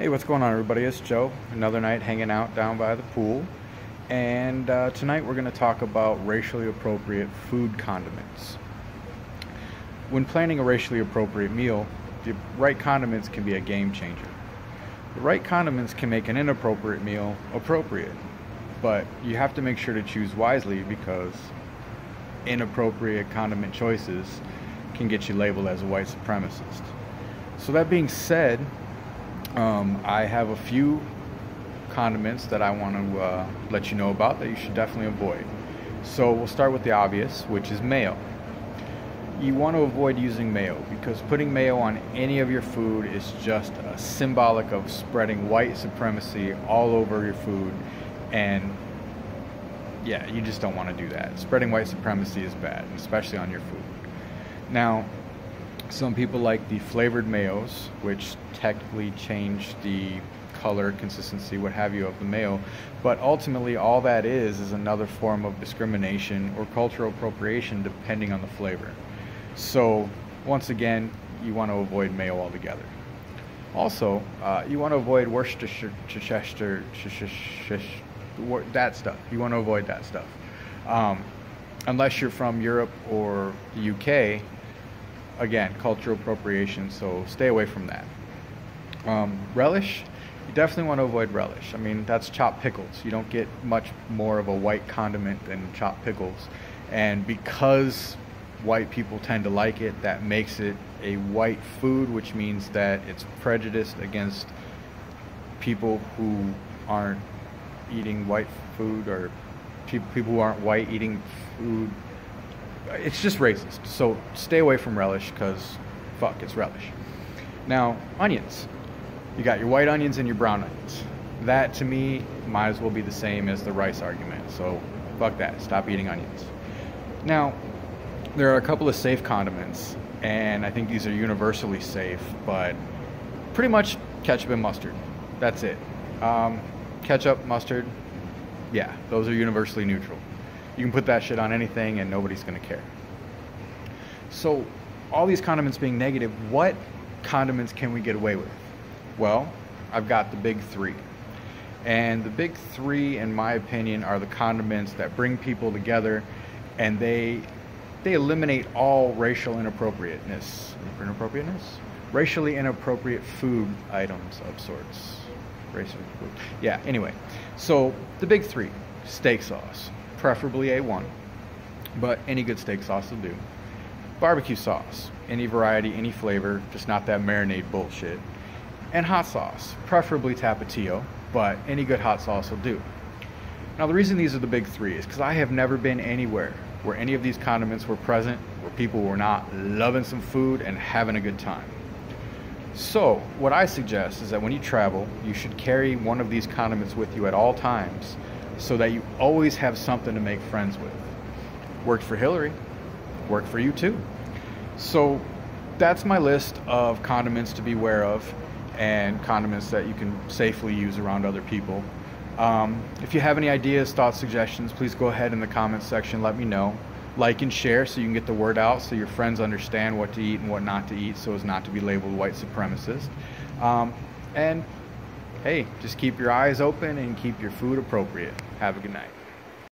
Hey, what's going on, everybody? It's Joe. Another night hanging out down by the pool. And tonight we're going to talk about racially appropriate food condiments. When planning a racially appropriate meal, the right condiments can be a game changer. The right condiments can make an inappropriate meal appropriate, but you have to make sure to choose wisely because inappropriate condiment choices can get you labeled as a white supremacist. So that being said, I have a few condiments that I want to let you know about that you should definitely avoid. So we'll start with the obvious, which is mayo. You want to avoid using mayo because putting mayo on any of your food is just symbolic of spreading white supremacy all over your food, and yeah, you just don't want to do that. Spreading white supremacy is bad, especially on your food. Now, some people like the flavored mayos, which technically change the color, consistency, what have you of the mayo, but ultimately all that is another form of discrimination or cultural appropriation depending on the flavor. So once again, you want to avoid mayo altogether. Also, you want to avoid Worcestershire, that stuff. You want to avoid that stuff. Unless you're from Europe or the UK, again, cultural appropriation, so stay away from that. Relish, you definitely want to avoid relish. I mean, that's chopped pickles. You don't get much more of a white condiment than chopped pickles. And because white people tend to like it, that makes it a white food, which means that it's prejudiced against people who aren't eating white food, or people who aren't white eating food. It's just racist. So stay away from relish because fuck, it's relish. Now, onions. You got your white onions and your brown onions. That to me might as well be the same as the rice argument. So fuck that. Stop eating onions. Now, there are a couple of safe condiments, and I think these are universally safe, but pretty much ketchup and mustard. That's it. Ketchup, mustard, yeah, those are universally neutral. You can put that shit on anything and nobody's going to care. So all these condiments being negative, what condiments can we get away with? Well, I've got the big three. And the big three, in my opinion, are the condiments that bring people together, and they eliminate all racial inappropriateness. Racially inappropriate food items of sorts. Racial food. Yeah, anyway. So the big three: steak sauce. Preferably A1, but any good steak sauce will do. Barbecue sauce, any variety, any flavor, just not that marinade bullshit. And hot sauce, preferably Tapatio, but any good hot sauce will do. Now the reason these are the big three is because I have never been anywhere where any of these condiments were present, where people were not loving some food and having a good time. So what I suggest is that when you travel, you should carry one of these condiments with you at all times, so that you always have something to make friends with. Worked for Hillary, worked for you too. So that's my list of condiments to be aware of and condiments that you can safely use around other people. If you have any ideas, thoughts, suggestions, please go ahead in the comments section, let me know. Like and share so you can get the word out so your friends understand what to eat and what not to eat so as not to be labeled white supremacist. And hey, just keep your eyes open and keep your food appropriate. Have a good night.